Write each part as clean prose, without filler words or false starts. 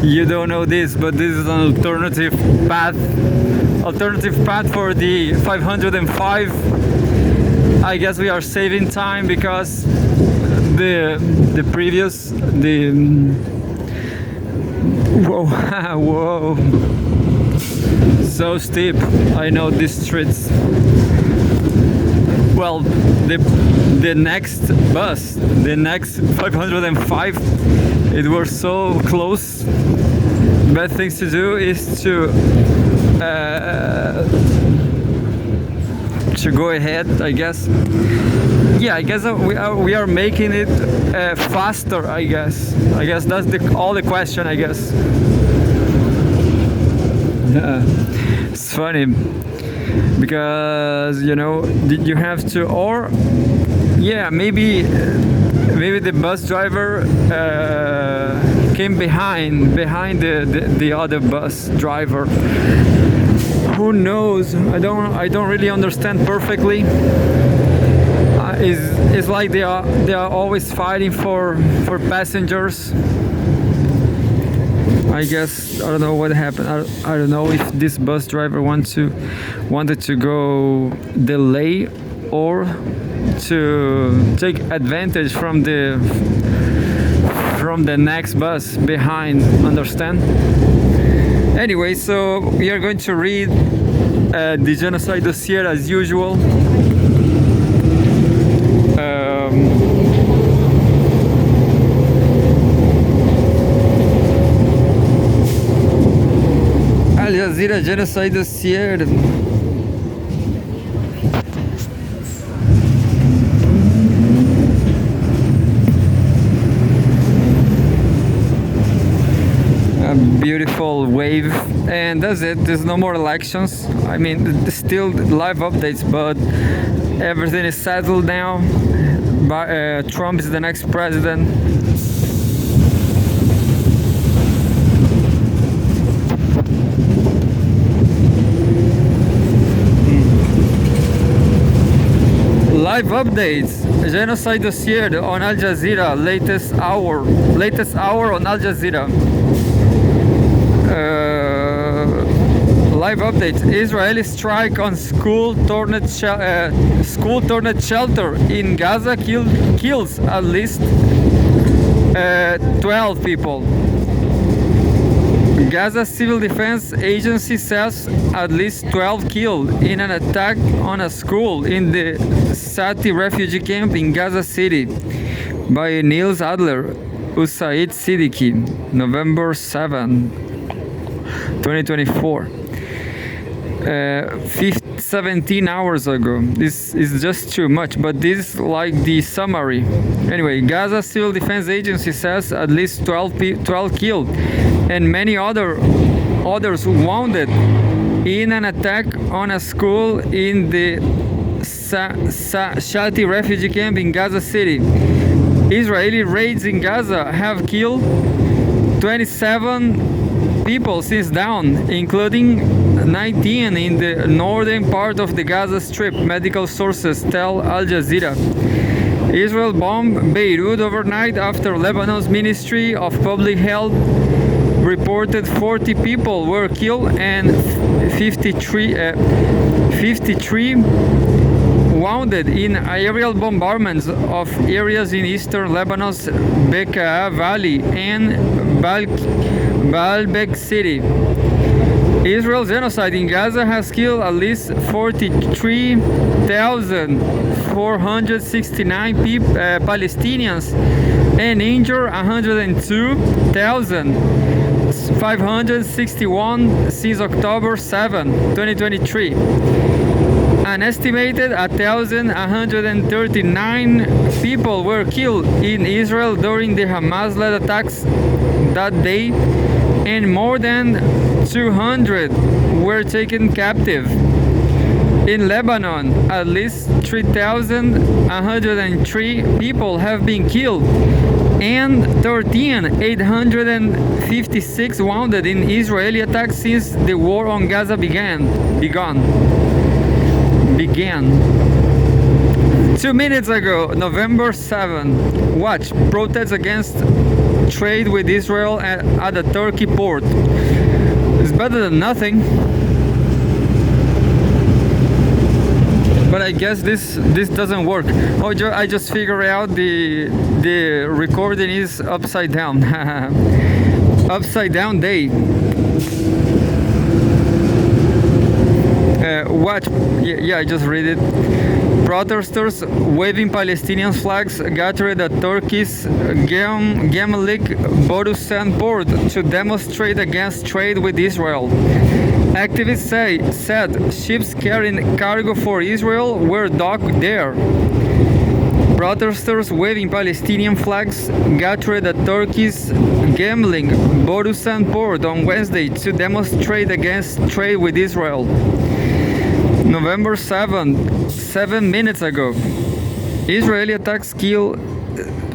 you don't know this, but this is an alternative path for the 505. I guess we are saving time because the previous whoa whoa, so steep. I know these streets. Well, the next bus, the next 505, it was so close. Bad things to do is to go ahead, I guess. Yeah, I guess we are making it faster. I guess that's all the question. I guess. Yeah, it's funny because you have to, or yeah, maybe the bus driver came behind the other bus driver. Who knows? I don't really understand perfectly. It's like they are always fighting for passengers. I guess I don't know what happened. I don't know if this bus driver wanted to go delay or to take advantage from the next bus behind. Understand? Anyway, so we are going to read the genocide dossier as usual. Al Jazeera genocide dossier. Beautiful wave, and that's it. There's no more elections. I mean, there's still live updates, but everything is settled now. Trump is the next president. Live updates. Genocide dossier on Al Jazeera. Latest hour on Al Jazeera. Live updates. Israeli strike on school tornado shelter in Gaza kills at least 12 people. Gaza Civil Defense Agency says at least 12 killed in an attack on a school in the Sati refugee camp in Gaza City by Niels Adler, Usaid Siddiqui, November 7, 2024. 17 hours ago. This is just too much, but this is like the summary. Anyway, Gaza Civil Defense Agency says at least 12 killed and many others wounded in an attack on a school in the Shati refugee camp in Gaza City. Israeli raids in Gaza have killed 27 people since dawn, including 19 in the northern part of the Gaza Strip, medical sources tell Al Jazeera. Israel bombed Beirut overnight after Lebanon's Ministry of Public Health reported 40 people were killed and 53 wounded in aerial bombardments of areas in eastern Lebanon's Bekaa Valley and Baalbek City. Israel's genocide in Gaza has killed at least 43,469 Palestinians and injured 102,561 since October 7, 2023. An estimated 1,139 people were killed in Israel during the Hamas-led attacks that day, and more than 200 were taken captive. In Lebanon, at least 3,103 people have been killed and 13,856 wounded in Israeli attacks since the war on Gaza began. 2 minutes ago, November 7, watch protests against trade with Israel at a Turkey port. It's better than nothing. But I guess this doesn't work. Oh, I just figured out the recording is upside down. Upside down day. What? Yeah, I just read it. Protesters waving Palestinian flags gathered at Turkey's Gemlik Borusan port to demonstrate against trade with Israel. Activists said ships carrying cargo for Israel were docked there. Protesters waving Palestinian flags gathered at Turkey's Gemlik Borusan port on Wednesday to demonstrate against trade with Israel. November 7 minutes ago, Israeli attacks killed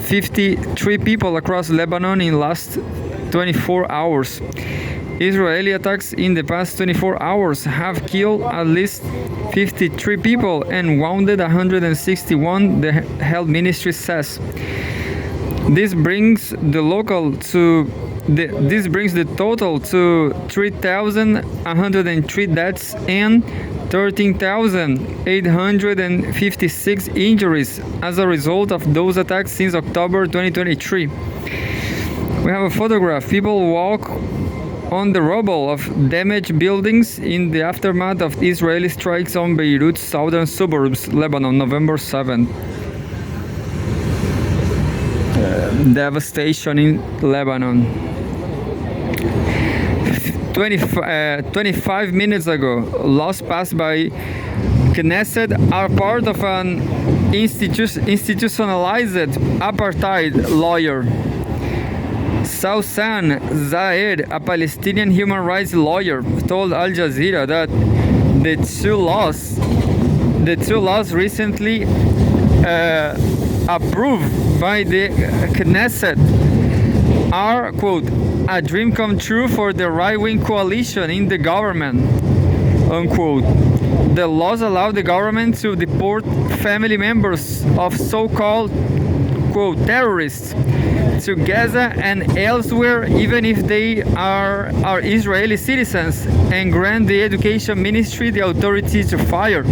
53 people across Lebanon in last 24 hours. Israeli attacks in the past 24 hours have killed at least 53 people and wounded 161, the health ministry says. This brings the total to 3,103 deaths and 13,856 injuries as a result of those attacks since October 2023. We have a photograph. People walk on the rubble of damaged buildings in the aftermath of Israeli strikes on Beirut's southern suburbs, Lebanon, November 7th. Devastation in Lebanon. 25 minutes ago, laws passed by Knesset are part of an institutionalized apartheid lawyer. Sausan Zaed, a Palestinian human rights lawyer, told Al Jazeera that the two laws recently approved by the Knesset are, quote, a dream come true for the right-wing coalition in the government, unquote. The laws allow the government to deport family members of so-called, quote, terrorists to Gaza and elsewhere, even if they are Israeli citizens, and grant the education ministry the authority to fire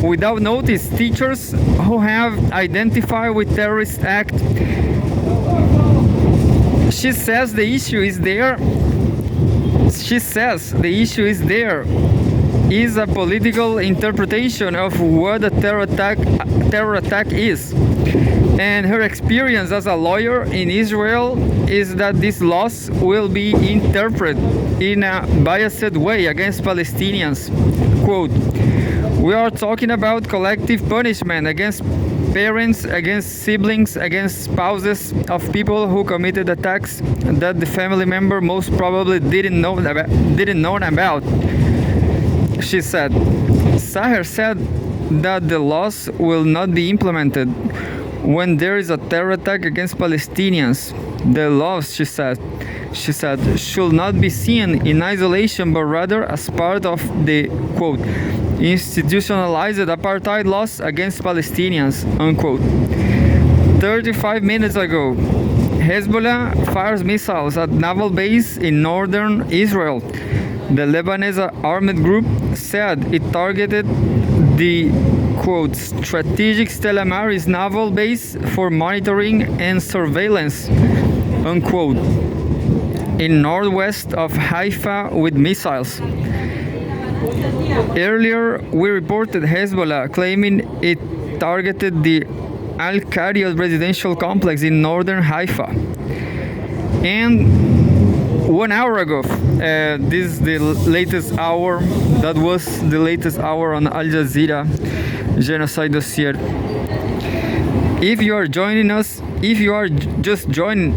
without notice teachers who have identified with terrorist act. She says the issue is there is a political interpretation of what a terror attack is. And her experience as a lawyer in Israel is that these laws will be interpreted in a biased way against Palestinians. Quote, we are talking about collective punishment against parents, against siblings, against spouses of people who committed attacks that the family member most probably didn't know about, she said. Saher said that the laws will not be implemented when there is a terror attack against Palestinians. The laws, she said, should not be seen in isolation, but rather as part of the, quote, institutionalized apartheid laws against Palestinians, unquote. 35 minutes ago, Hezbollah fires missiles at naval base in northern Israel. The Lebanese armed group said it targeted the, quote, strategic Stella Maris naval base for monitoring and surveillance, unquote, in northwest of Haifa with missiles. Earlier, we reported Hezbollah claiming it targeted the Al-Qariya residential complex in northern Haifa. And 1 hour ago, this is the latest hour, that was the latest hour on Al Jazeera Genocide Dossier. If you are joining us, if you are just joining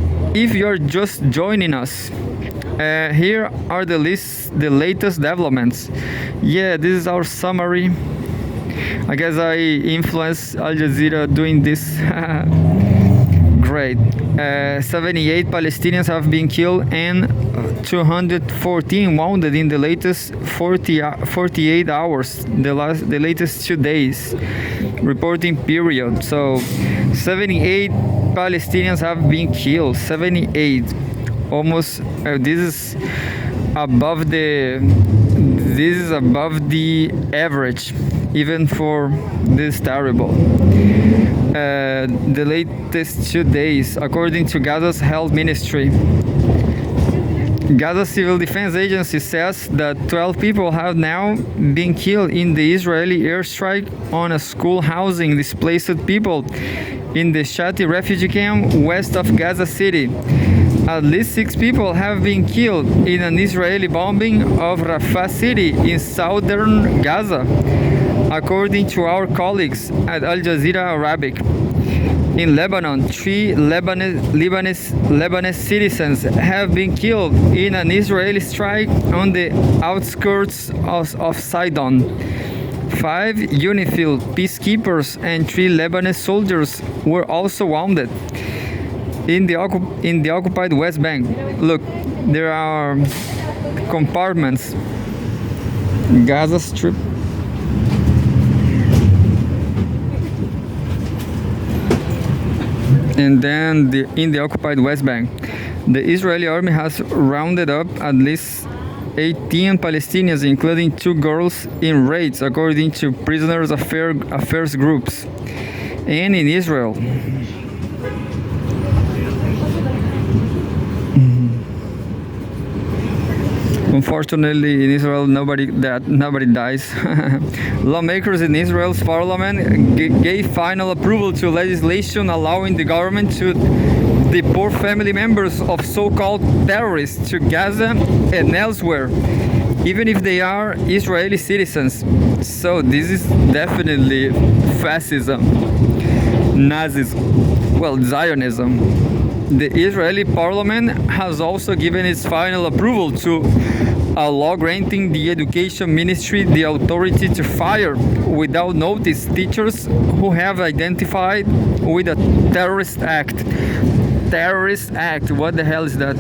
us, here are the latest developments. Yeah, this is our summary. I guess I influenced Al Jazeera doing this. Great. 78 Palestinians have been killed and 214 wounded in the latest 48 hours, the latest 2 days reporting period. So 78 Palestinians have been killed. 78. Almost. This is above the average, even for this terrible. The latest 2 days, according to Gaza's health ministry. Gaza Civil Defense Agency says that 12 people have now been killed in the Israeli airstrike on a school housing displaced people in the Shati refugee camp west of Gaza City. At least 6 people have been killed in an Israeli bombing of Rafah city in southern Gaza, according to our colleagues at Al Jazeera Arabic. In Lebanon, 3 Lebanese citizens have been killed in an Israeli strike on the outskirts of Sidon. 5 UNIFIL peacekeepers and 3 Lebanese soldiers were also wounded in the occupied West Bank. Look, there are compartments. Gaza Strip. And then in the occupied West Bank, the Israeli army has rounded up at least 18 Palestinians, including 2 girls, in raids, according to prisoners affairs groups. And in Israel, unfortunately, in Israel, nobody dies. Lawmakers in Israel's parliament gave final approval to legislation allowing the government to deport family members of so-called terrorists to Gaza and elsewhere, even if they are Israeli citizens. So this is definitely fascism, Nazism, well, Zionism. The Israeli parliament has also given its final approval to a law granting the education ministry the authority to fire without notice teachers who have identified with a terrorist act. Terrorist act, what the hell is that?